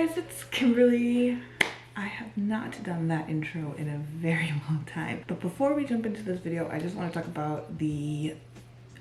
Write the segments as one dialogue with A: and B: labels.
A: guys, it's Kimberly. I have not done that intro in a very long time. But before we jump into this video, I just want to talk about the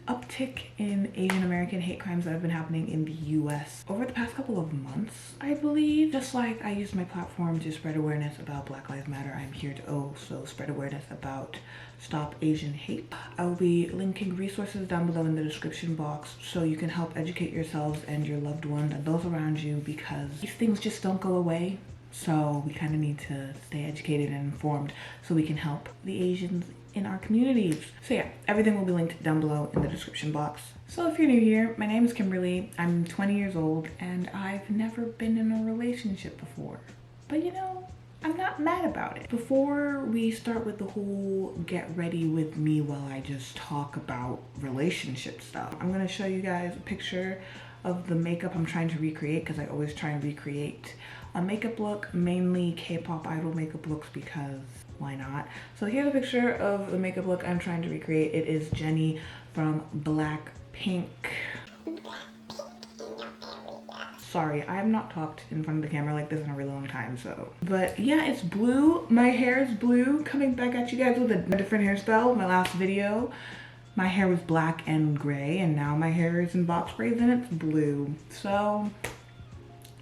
A: uptick in Asian American hate crimes that have been happening in the US over the past couple of months, I believe. Just like I used my platform to spread awareness about Black Lives Matter, I'm here to also spread awareness about Stop Asian Hate. I will be linking resources down below in the description box so you can help educate yourselves and your loved ones and those around you, because these things just don't go away. So we kind of need to stay educated and informed so we can help the Asians in our communities. So yeah, everything will be linked down below in the description box. So if you're new here, my name is Kimberly. I'm 20 years old and I've never been in a relationship before. But you know, I'm not mad about it. Before we start with the whole get ready with me while I just talk about relationship stuff, I'm gonna show you guys a picture of the makeup I'm trying to recreate, because I always try and recreate a makeup look, mainly K-pop idol makeup looks, because why not? So here's a picture of the makeup look I'm trying to recreate. It is Jennie from Blackpink. Sorry, I have not talked in front of the camera like this in a really long time, so. But yeah, it's blue. My hair is blue. Coming back at you guys with a different hairstyle. My last video, my hair was black and gray, and now my hair is in box braids and it's blue. So,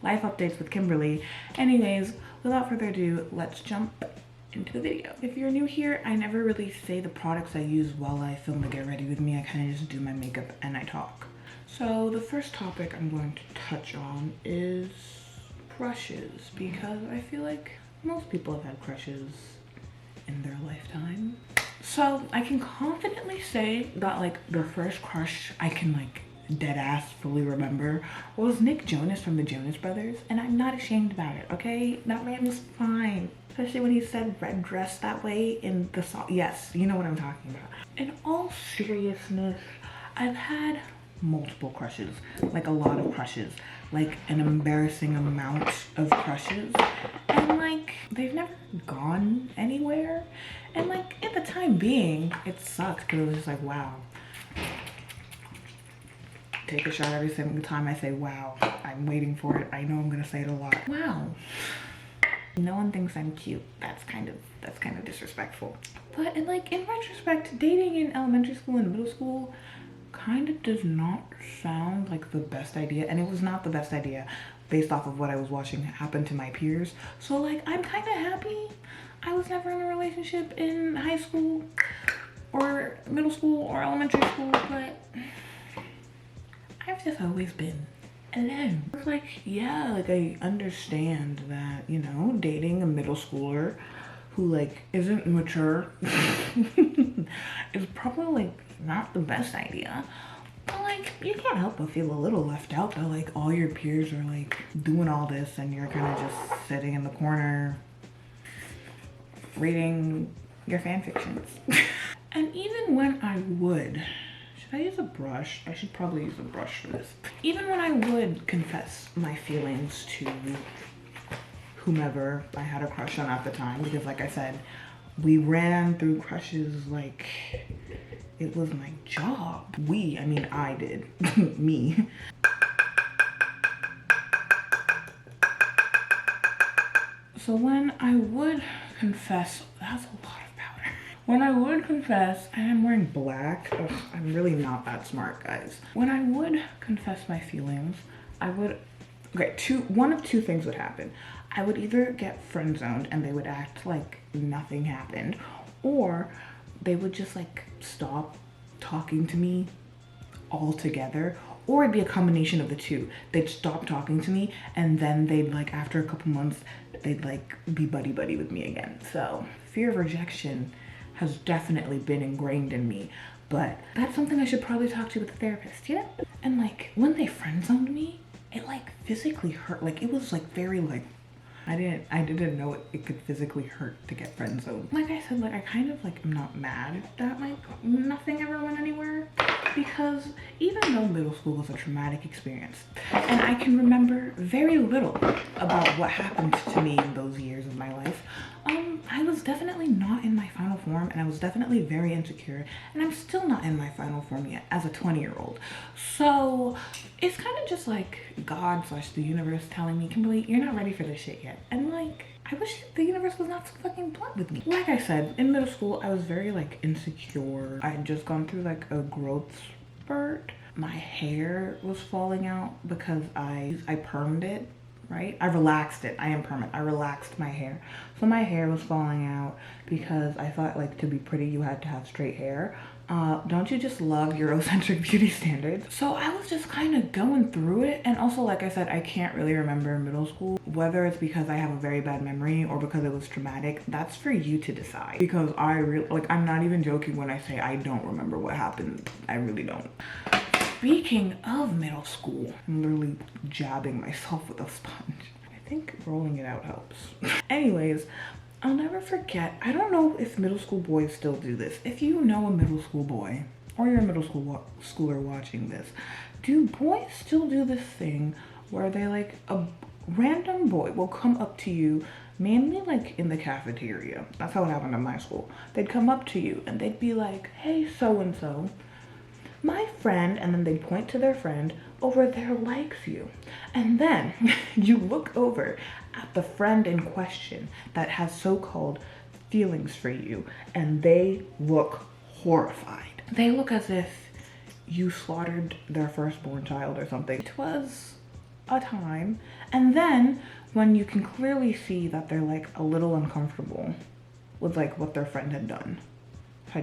A: life updates with Kimberly. Anyways, without further ado, let's jump into the video. If you're new here, I never really say the products I use while I film the Get Ready With Me. I kind of just do my makeup and I talk. So the first topic I'm going to touch on is crushes, because I feel like most people have had crushes in their lifetime. So I can confidently say that like the first crush I can like dead ass fully remember was Nick Jonas from the Jonas Brothers, and I'm not ashamed about it, okay? That man was fine. Especially when he said red dress that way in the song. Yes, you know what I'm talking about. In all seriousness, I've had multiple crushes, like a lot of crushes, like an embarrassing amount of crushes, and like they've never gone anywhere, and like at the time being it sucked because it was just like, wow. Take a shot every single time I say wow. I'm waiting for it. I know I'm gonna say it a lot. Wow. No one thinks I'm cute. That's kind of disrespectful. But in retrospect, dating in elementary school and middle school kind of does not sound like the best idea, and it was not the best idea based off of what I was watching happen to my peers. So like I'm kind of happy I was never in a relationship in high school or middle school or elementary school, but I've just always been alone. It's like, yeah, like I understand that, you know, dating a middle schooler who like isn't mature is probably like not the best idea. But like you can't help but feel a little left out that like all your peers are like doing all this and you're kind of just sitting in the corner reading your fan fictions. And even when I would, should I use a brush? I should probably use a brush for this. Even when I would confess my feelings to whomever I had a crush on at the time, because like I said, we ran through crushes like it was my job. I mean I did. Me. So when I would confess, that's a lot of powder. When I would confess, and I'm wearing black. Ugh, I'm really not that smart, guys. When I would confess my feelings, I would, one of two things would happen. I would either get friend zoned and they would act like nothing happened, or they would just like stop talking to me altogether, or it'd be a combination of the two. They'd stop talking to me and then they'd like, after a couple months, they'd like be buddy-buddy with me again. So fear of rejection has definitely been ingrained in me, but that's something I should probably talk to with a therapist, you know? And like when they friend zoned me, it like physically hurt. Like it was like very like, I didn't know it could physically hurt to get friend zoned. Like I said, like I kind of like am not mad that like nothing ever went anywhere, because even though middle school was a traumatic experience and I can remember very little about what happened to me in those years of my life, I was was definitely not in my final form, and I was definitely very insecure, and I'm still not in my final form yet as a 20-year-old. So it's kind of just like God / the universe telling me, Kimberly, you're not ready for this shit yet. And like, I wish the universe was not so fucking blunt with me. Like I said, in middle school, I was very like insecure. I had just gone through like a growth spurt. My hair was falling out because I permed it, right? I relaxed it. I am permanent. I relaxed my hair. So my hair was falling out because I thought like to be pretty, you had to have straight hair. Don't you just love Eurocentric beauty standards? So I was just kind of going through it. And also, like I said, I can't really remember middle school, whether it's because I have a very bad memory or because it was traumatic. That's for you to decide, because I really, like, I'm not even joking when I say I don't remember what happened. I really don't. Speaking of middle school, I'm literally jabbing myself with a sponge. I think rolling it out helps. Anyways, I'll never forget, I don't know if middle school boys still do this. If you know a middle school boy, or you're a middle schooler watching this, do boys still do this thing where they like, a random boy will come up to you, mainly like in the cafeteria. That's how it happened at my school. They'd come up to you and they'd be like, hey, so-and-so, my friend, and then they point to their friend over there likes you. And then you look over at the friend in question that has so-called feelings for you, and they look horrified. They look as if you slaughtered their firstborn child or something. It was a time. And then when you can clearly see that they're like a little uncomfortable with like what their friend had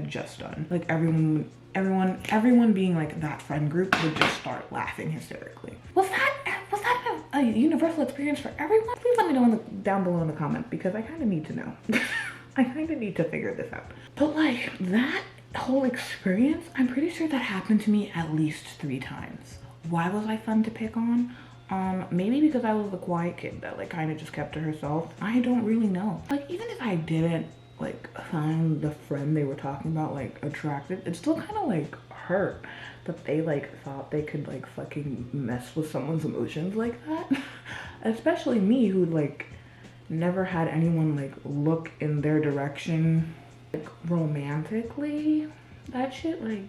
A: just done, like everyone being like that friend group would just start laughing hysterically. Was that a universal experience for everyone? Please let me know down below in the comments, because I kind of need to know. I kind of need to figure this out. But like that whole experience, I'm pretty sure that happened to me at least 3 times. Why was I fun to pick on? Maybe because I was the quiet kid that like kind of just kept to herself. I don't really know. Like, even if I didn't like find the friend they were talking about like attractive, it still kind of like hurt that they like thought they could like fucking mess with someone's emotions like that. Especially me, who like never had anyone like look in their direction like romantically. That shit, like,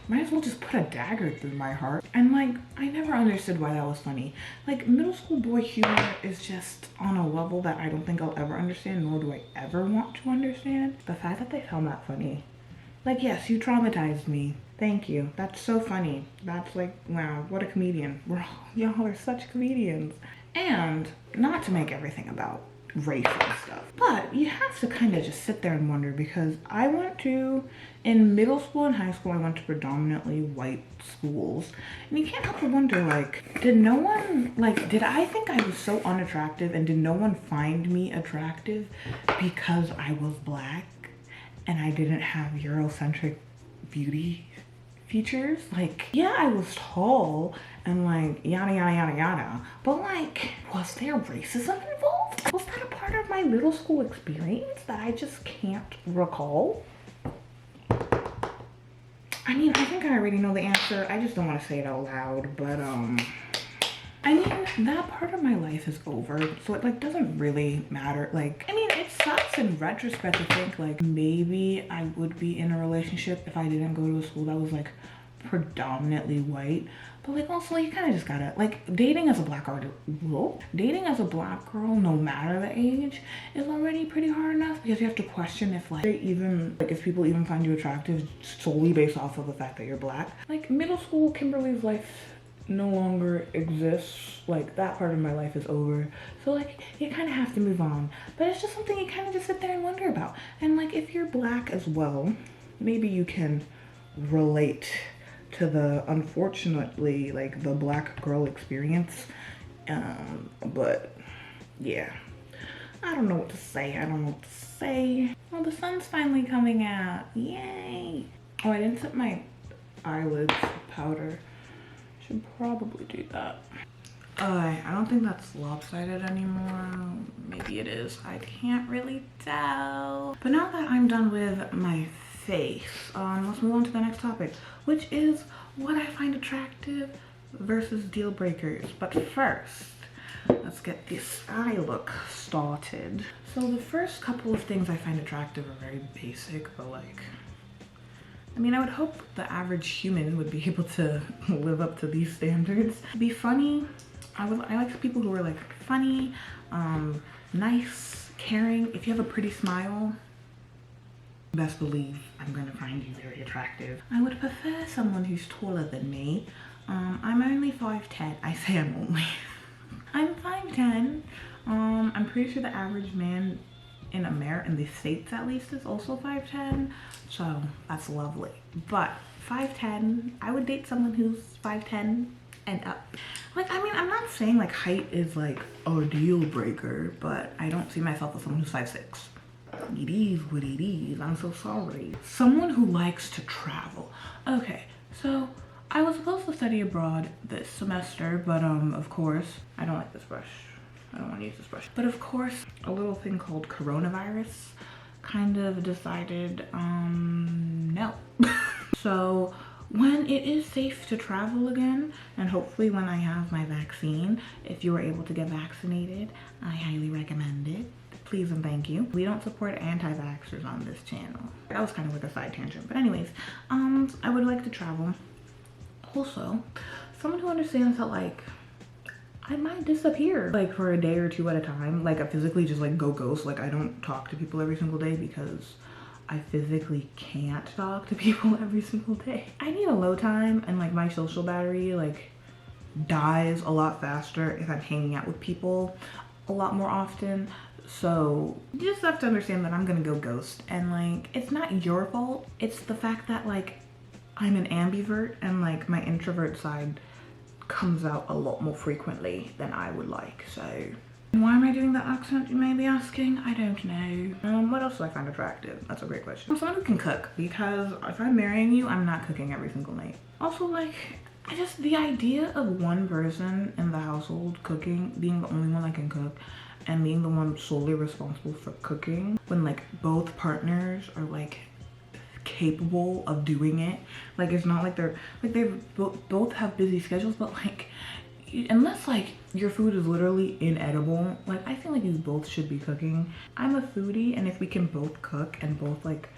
A: might as well just put a dagger through my heart. And like, I never understood why that was funny. Like, middle school boy humor is just on a level that I don't think I'll ever understand, nor do I ever want to understand. The fact that they found that funny. Like, yes, you traumatized me. Thank you. That's so funny. That's like, wow, what a comedian. Y'all are such comedians. And not to make everything about race and stuff, but you have to kind of just sit there and wonder, because I went to, in middle school and high school, I went to predominantly white schools, and you can't help but wonder, like, did I think I was so unattractive, and did no one find me attractive because I was black and I didn't have Eurocentric beauty features? Like, yeah, I was tall and like yada yada yada yada, but like, was there racism involved? Was that a part of my middle school experience that I just can't recall? I mean, I think I already know the answer. I just don't want to say it out loud, but I mean, that part of my life is over, so it like doesn't really matter. Like, I mean, it sucks in retrospect to think like maybe I would be in a relationship if I didn't go to a school that was like predominantly white. But like, also, you kind of just gotta, like, dating as a black girl, no matter the age, is already pretty hard enough, because you have to question if like if people even find you attractive solely based off of the fact that you're black. Like, middle school Kimberly's life no longer exists. Like, that part of my life is over, so like, you kind of have to move on. But it's just something you kind of just sit there and wonder about. And like, if you're black as well, maybe you can relate to the, unfortunately, like, the black girl experience. But yeah, I don't know what to say. Well, the sun's finally coming out. Yay. Oh, I didn't set my eyelids with powder. Should probably do that. I don't think that's lopsided anymore. Maybe it is. I can't really tell. But now that I'm done with my face, let's move on to the next topic, which is what I find attractive versus deal breakers. But first, let's get this eye look started. So the first couple of things I find attractive are very basic, but like, I mean, I would hope the average human would be able to live up to these standards. Be funny. I like people who are like funny, nice, caring. If you have a pretty smile, best believe I'm gonna find you very attractive. I would prefer someone who's taller than me. I'm only 5'10". I say I'm only. I'm 5'10". I'm pretty sure the average man in the States at least, is also 5'10". So that's lovely. But 5'10", I would date someone who's 5'10" and up. Like, I mean, I'm not saying like height is like a deal breaker, but I don't see myself as someone who's 5'6". It is what it is. I'm so sorry. Someone who likes to travel. Okay, so I was supposed to study abroad this semester, but of course, I don't like this brush. I don't want to use this brush. But of course, a little thing called coronavirus kind of decided, no. So when it is safe to travel again, and hopefully when I have my vaccine, if you are able to get vaccinated, I highly recommend it. Please and thank you. We don't support anti-vaxxers on this channel. That was kind of like a side tangent. But anyways, I would like to travel. Also, someone who understands that like, I might disappear like for a day or two at a time. Like I physically just like go ghost. Like I don't talk to people every single day because I physically can't talk to people every single day. I need a low time, and like my social battery like dies a lot faster if I'm hanging out with people a lot more often. So you just have to understand that I'm gonna go ghost, and like it's not your fault. It's the fact that like I'm an ambivert, and like my introvert side comes out a lot more frequently than I would like. So why am I doing that accent, you may be asking? I don't know. What else do I find attractive? That's a great question. I'm someone who can cook, because if I'm marrying you, I'm not cooking every single night. Also, like, the idea of one person in the household cooking, being the only one that can cook, and being the one solely responsible for cooking, when like both partners are like capable of doing it. Like it's not like they both have busy schedules, but like unless like your food is literally inedible, like I feel like you both should be cooking. I'm a foodie, and if we can both cook and both like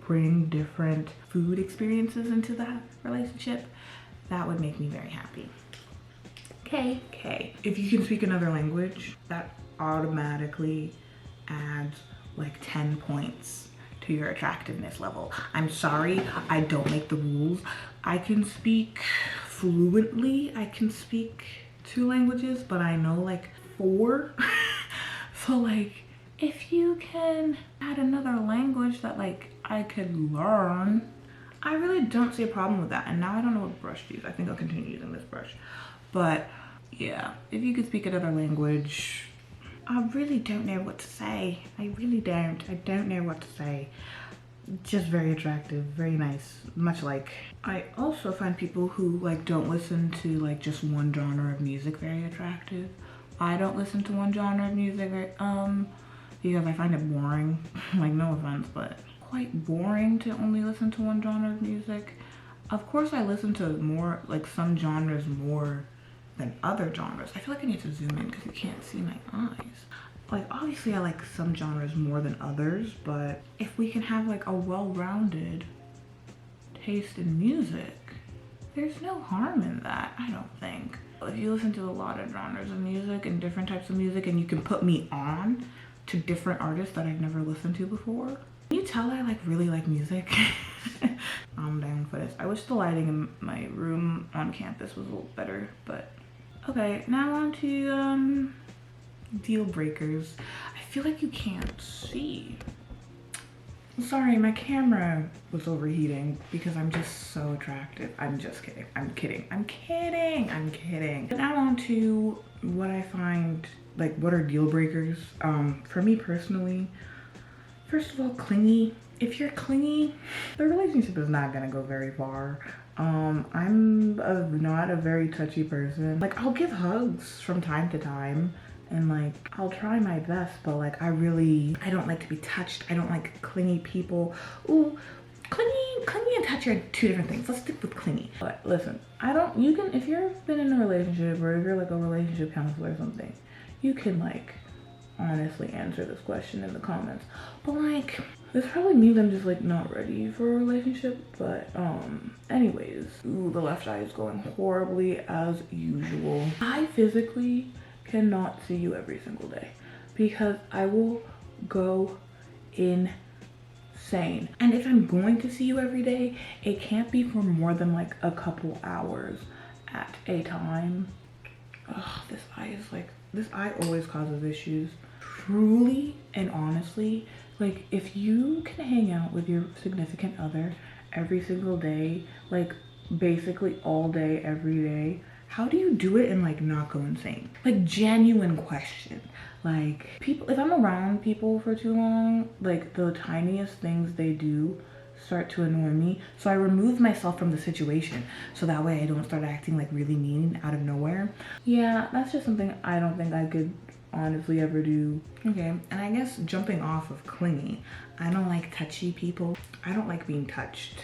A: bring different food experiences into that relationship, that would make me very happy. Okay. If you can speak another language, that automatically adds like 10 points to your attractiveness level. I'm sorry, I don't make the rules. I can speak fluently. I can speak 2 languages, but I know like 4. So like, if you can add another language that like I could learn, I really don't see a problem with that. And now I don't know what brush to use. I think I'll continue using this brush. But yeah, if you could speak another language, I really don't know what to say. I really don't. I don't know what to say. Just very attractive, very nice. Much like, I also find people who like don't listen to like just one genre of music very attractive. I don't listen to one genre of music because I find it boring. Like, no offense, but quite boring to only listen to one genre of music. Of course, I listen to more, like some genres more than other genres. I feel like I need to zoom in because you can't see my eyes. Like, obviously I like some genres more than others, but if we can have like a well-rounded taste in music, there's no harm in that, I don't think. If you listen to a lot of genres of music and different types of music, and you can put me on to different artists that I've never listened to before, can you tell I like really like music? I'm down for this. I wish the lighting in my room on campus was a little better, but okay, now on to deal breakers. I feel like you can't see. Sorry, my camera was overheating because I'm just so attractive. I'm just kidding. I'm kidding. I'm kidding. I'm kidding. But now on to what I find, like, what are deal breakers? For me personally, first of all, clingy. If you're clingy, the relationship is not gonna go very far. I'm not a very touchy person. Like, I'll give hugs from time to time, and like I'll try my best, but like I don't like to be touched. I don't like clingy people. Ooh, clingy and touchy are 2 different things. Let's stick with clingy. But listen, if you've been in a relationship, or if you're like a relationship counselor or something, you can like honestly answer this question in the comments. But like, this probably means I'm just like not ready for a relationship. But anyways, ooh, the left eye is going horribly as usual. I physically cannot see you every single day because I will go insane. And if I'm going to see you every day, it can't be for more than like a couple hours at a time. Ugh, this eye is like, this eye always causes issues. Truly and honestly, like if you can hang out with your significant other every single day, like basically all day, every day, how do you do it and like not go insane? Like, genuine question. Like, people, if I'm around people for too long, like the tiniest things they do start to annoy me. So I remove myself from the situation so that way I don't start acting like really mean out of nowhere. Yeah, that's just something I don't think I could honestly ever do. Okay, and I guess jumping off of clingy, I don't like touchy people. I don't like being touched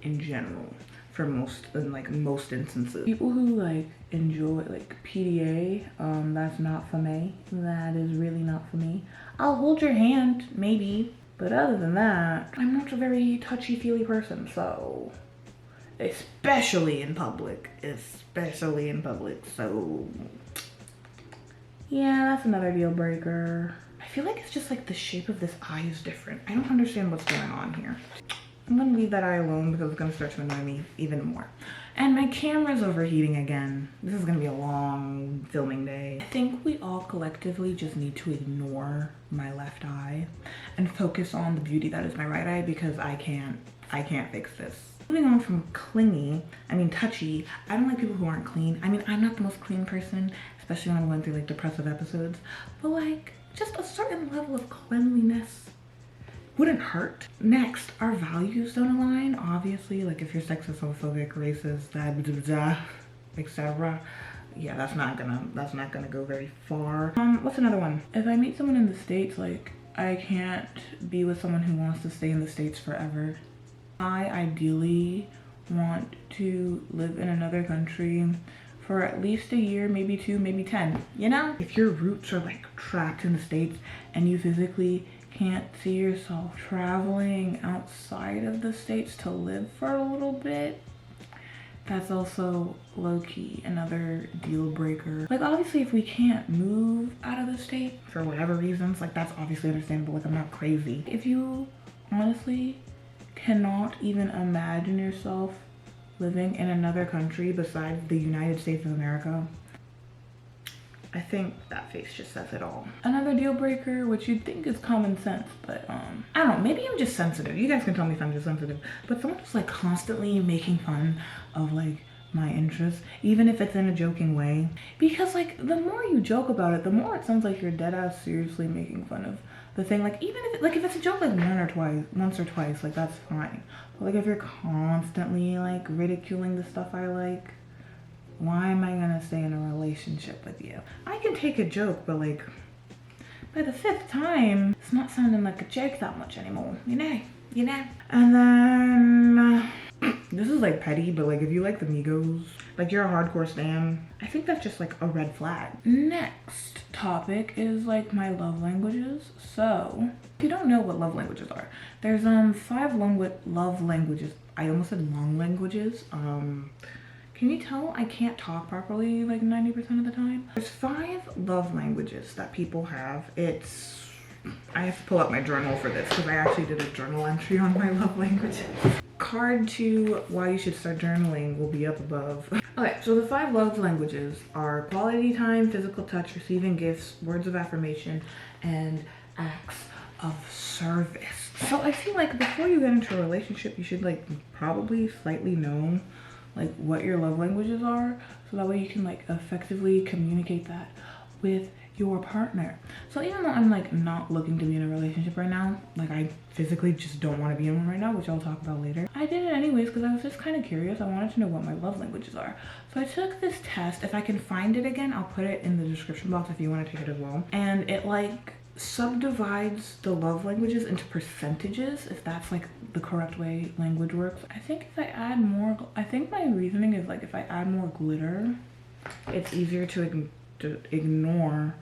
A: in general. For most instances. People who like enjoy like PDA, that's not for me. That is really not for me. I'll hold your hand, maybe. But other than that, I'm not a very touchy-feely person, so. Especially in public, so. Yeah, that's another deal breaker. I feel like it's just like the shape of this eye is different. I don't understand what's going on here. I'm gonna leave that eye alone because it's gonna start to annoy me even more. And my camera's overheating again. This is gonna be a long filming day. I think we all collectively just need to ignore my left eye and focus on the beauty that is my right eye because I can't fix this. Moving on from clingy, I mean touchy, I don't like people who aren't clean. I mean, I'm not the most clean person, especially when I'm going through like depressive episodes, but like just a certain level of cleanliness wouldn't hurt. Next, our values don't align. Obviously, like if you're sexist, homophobic, racist, etc. Yeah, that's not gonna go very far. What's another one? If I meet someone in the States, like I can't be with someone who wants to stay in the States forever. I ideally want to live in another country for at least a year, maybe 2, maybe 10, you know? If your roots are like trapped in the States and you physically can't see yourself traveling outside of the States to live for a little bit, that's also low-key another deal breaker. Like obviously if we can't move out of the state for whatever reasons, like that's obviously understandable, like I'm not crazy. If you honestly cannot even imagine yourself living in another country besides the United States of America, I think that face just says it all. Another deal breaker, which you'd think is common sense, but I don't know, maybe I'm just sensitive. You guys can tell me if I'm just sensitive, but someone just like constantly making fun of like my interests, even if it's in a joking way. Because like the more you joke about it, the more it sounds like you're dead ass seriously making fun of the thing. Like even if it's a joke like once or twice, like that's fine. But like if you're constantly like ridiculing the stuff I like, why am I gonna stay in a relationship with you? I can take a joke, but like by the 5th time, it's not sounding like a joke that much anymore, you know? And then, this is like petty, but like if you like the Migos, like you're a hardcore stan, I think that's just like a red flag. Next topic is like my love languages. So, if you don't know what love languages are, there's 5 love languages. I almost said long languages. Can you tell I can't talk properly like 90% of the time? There's 5 love languages that people have. I have to pull up my journal for this because I actually did a journal entry on my love languages. Card to why you should start journaling will be up above. Okay, so the 5 love languages are quality time, physical touch, receiving gifts, words of affirmation, and acts of service. So I feel like before you get into a relationship, you should like probably slightly know like what your love languages are, so that way you can like effectively communicate that with your partner. So even though I'm like not looking to be in a relationship right now, like I physically just don't want to be in one right now, which I'll talk about later, I did it anyways because I was just kind of curious. I wanted to know what my love languages are. So I took this test. If I can find it again, I'll put it in the description box if you want to take it as well. And it like subdivides the love languages into percentages, if that's like the correct way language works. I think if I add more, I think my reasoning is like if I add more glitter, it's easier to ignore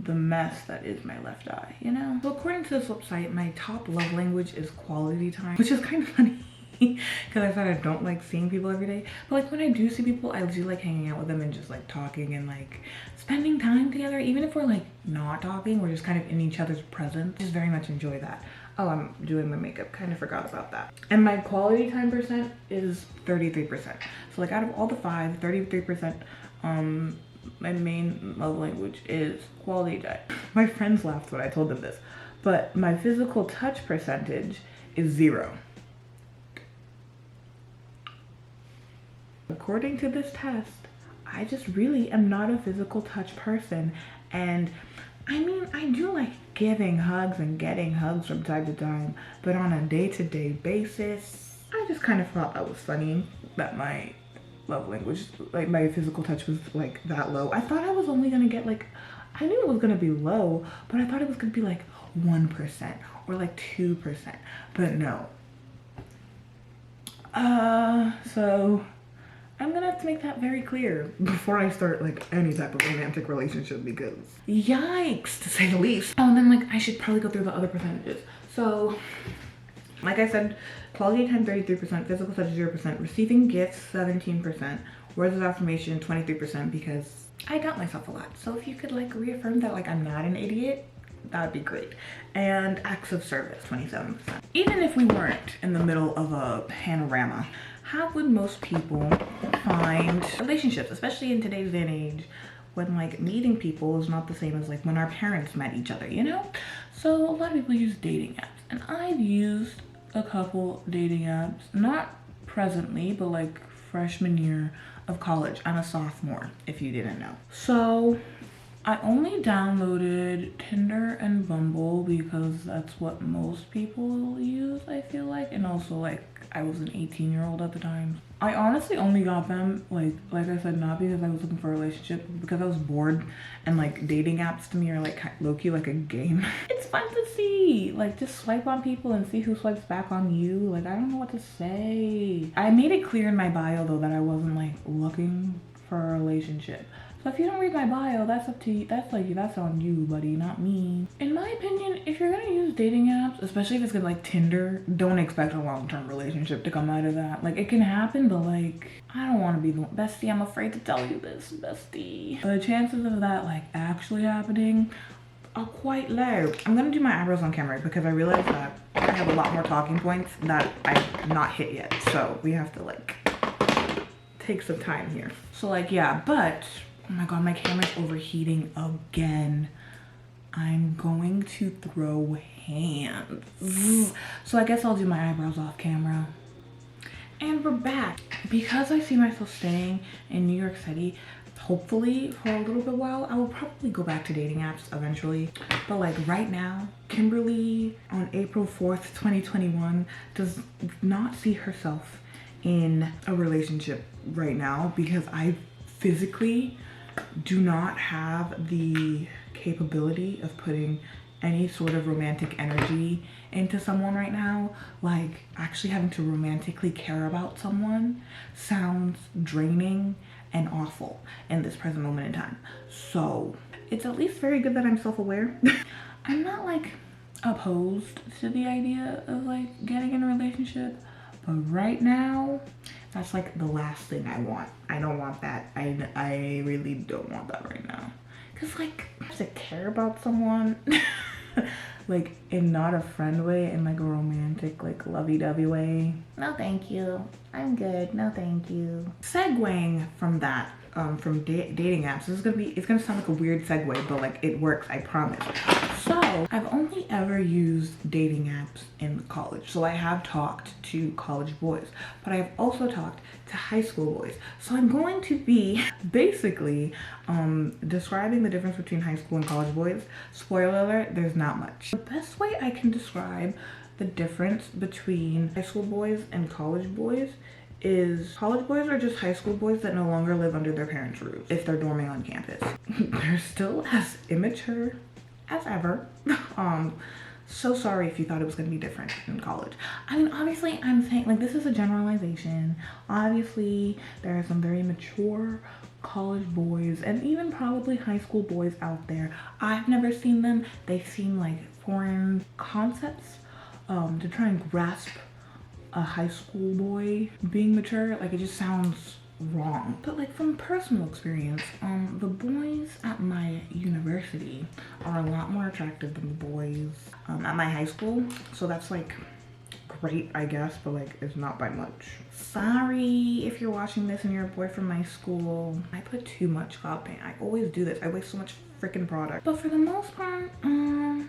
A: the mess that is my left eye, you know? So according to this website, my top love language is quality time, which is kind of funny because I said I don't like seeing people every day. But like when I do see people, I do like hanging out with them and just like talking and like spending time together. Even if we're like not talking, we're just kind of in each other's presence. I just very much enjoy that. Oh, I'm doing my makeup, kind of forgot about that. And my quality time percent is 33%. So like out of all the 5, 33%, my main love language is quality time. My friends laughed when I told them this, but my physical touch percentage is 0. According to this test, I just really am not a physical touch person. And I mean, I do like giving hugs and getting hugs from time to time, but on a day-to-day basis, I just kind of thought that was funny that my love language, like my physical touch was like that low. I thought I was only gonna get like, I knew it was gonna be low, but I thought it was gonna be like 1% or like 2%, but no. So I'm gonna have to make that very clear before I start like any type of romantic relationship, because yikes, to say the least. Oh, and then like I should probably go through the other percentages. So like I said, quality time 33%, physical touch 0%, receiving gifts 17%, words of affirmation 23%, because I doubt myself a lot. So if you could like reaffirm that like I'm not an idiot, that would be great. And acts of service 27%. Even if we weren't in the middle of a panorama, how would most people find relationships, especially in today's day and age when like meeting people is not the same as like when our parents met each other, you know? So a lot of people use dating apps, and I've used a couple dating apps, not presently, but like freshman year of college. I'm a sophomore, if you didn't know. So I only downloaded Tinder and Bumble because that's what most people use, I feel like. And also like I was an 18-year-old at the time. I honestly only got them like I said, not because I was looking for a relationship, but because I was bored, and like dating apps to me are like low-key like a game. It's fun to see, like just swipe on people and see who swipes back on you. Like I don't know what to say. I made it clear in my bio though that I wasn't like looking for a relationship. So if you don't read my bio, that's up to you. That's on you, buddy, not me. In my opinion, if you're gonna use dating apps, especially if it's gonna like Tinder, don't expect a long-term relationship to come out of that. Like it can happen, but like I don't want to be the one. Bestie, I'm afraid to tell you this, bestie. The chances of that like actually happening are quite low. I'm gonna do my eyebrows on camera because I realized that I have a lot more talking points that I've not hit yet. So we have to like take some time here. So like, yeah, but oh my god, my camera's overheating again. I'm going to throw hands. So I guess I'll do my eyebrows off camera. And we're back. Because I see myself staying in New York City, hopefully for a little bit while, I will probably go back to dating apps eventually. But like right now, Kimberly on April 4th, 2021 does not see herself in a relationship right now because I physically do not have the capability of putting any sort of romantic energy into someone right now. Like actually having to romantically care about someone sounds draining and awful in this present moment in time. So it's at least very good that I'm self-aware. I'm not like opposed to the idea of like getting in a relationship, but right now that's like the last thing I want. I don't want that. I really don't want that right now. Cause like I have to care about someone like in not a friend way, in like a romantic, like lovey-dovey way. No thank you. I'm good. No thank you. Segueing from that, from dating apps, it's gonna sound like a weird segue, but like it works, I promise. So I've only ever used dating apps in college. So I have talked to college boys, but I've also talked to high school boys. So I'm going to be basically describing the difference between high school and college boys. Spoiler alert, there's not much. The best way I can describe the difference between high school boys and college boys is college boys are just high school boys that no longer live under their parents' roof if they're dorming on campus. They're still as immature as ever. So sorry if you thought it was gonna be different in college. I mean, obviously I'm saying, like, this is a generalization. Obviously there are some very mature college boys and even probably high school boys out there. I've never seen them. They seem like foreign concepts to try and grasp a high school boy being mature. Like, it just sounds wrong. But like, from personal experience, the boys at my university are a lot more attractive than the boys at my high school. So that's like great, I guess, but like, it's not by much. Sorry if you're watching this and you're a boy from my school. I put too much cloud paint. I always do this. I waste so much freaking product. But for the most part,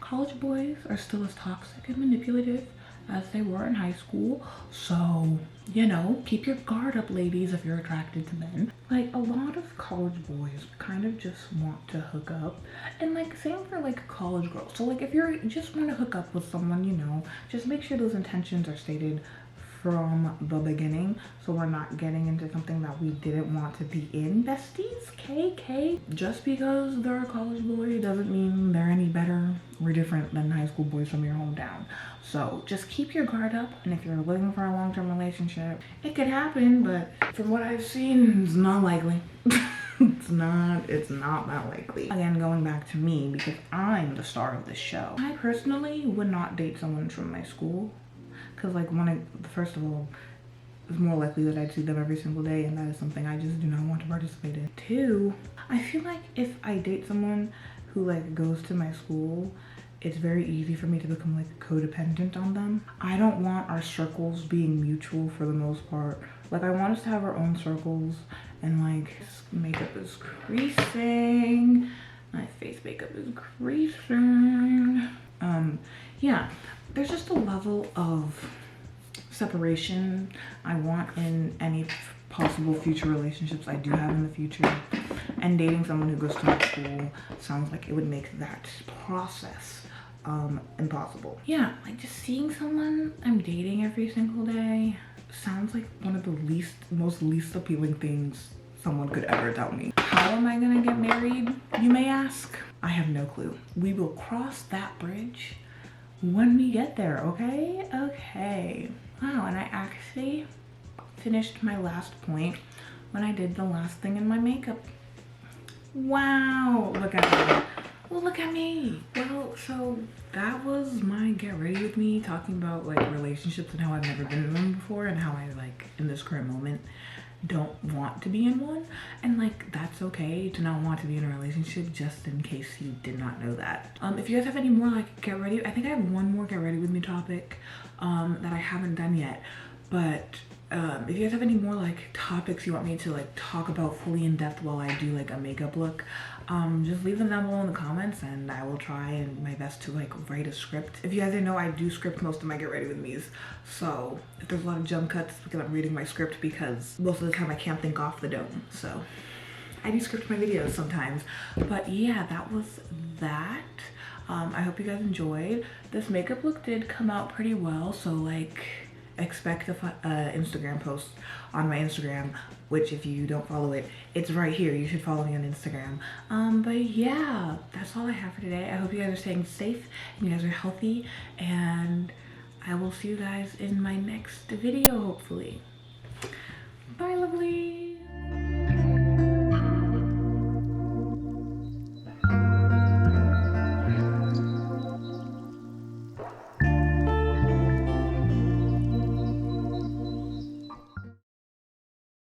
A: college boys are still as toxic and manipulative as they were in high school. So, you know, keep your guard up, ladies, if you're attracted to men. Like, a lot of college boys kind of just want to hook up, and like, same for like college girls. So like, if you're just want to hook up with someone, you know, just make sure those intentions are stated from the beginning, so we're not getting into something that we didn't want to be in. Besties, KK. Just because they're a college boy doesn't mean they're any better or different than high school boys from your hometown. So just keep your guard up, and if you're looking for a long-term relationship, it could happen, but from what I've seen, it's not likely. it's not that likely. Again, going back to me, because I'm the star of this show, I personally would not date someone from my school. Because like, first of all, it's more likely that I'd see them every single day, and that is something I just do not want to participate in. Two, I feel like if I date someone who like goes to my school, it's very easy for me to become like codependent on them. I don't want our circles being mutual for the most part. Like, I want us to have our own circles, and like, makeup is creasing. My face makeup is creasing. Yeah, there's just a level of separation I want in any possible future relationships I do have in the future. And dating someone who goes to my school sounds like it would make that process impossible. Yeah, like, just seeing someone I'm dating every single day sounds like one of the most least appealing things someone could ever tell me. How am I gonna get married, you may ask? I have no clue. We will cross that bridge when we get there, okay? Okay. Wow, and I actually finished my last point when I did the last thing in my makeup. Wow, look at me. Well, look at me. Well, so that was my get ready with me, talking about like relationships and how I've never been in one before, and how I, like, in this current moment, don't want to be in one. And like, that's okay to not want to be in a relationship, just in case you did not know that. If you guys have any more like get ready, I think I have one more get ready with me topic that I haven't done yet, but if you guys have any more like topics you want me to like talk about fully in depth while I do like a makeup look, just leave them down below in the comments, and I will try and my best to like write a script. If you guys didn't know, I do script most of my get ready with me's, so if there's a lot of jump cuts, it's because I'm reading my script, because most of the time I can't think off the dome, so I do script my videos sometimes. But yeah, that was that. I hope you guys enjoyed. This makeup look did come out pretty well, so like, expect a Instagram post on my Instagram, which if you don't follow it, it's right here. You should follow me on Instagram. But yeah, that's all I have for today. I hope you guys are staying safe and you guys are healthy, and I will see you guys in my next video, hopefully. Bye, lovely.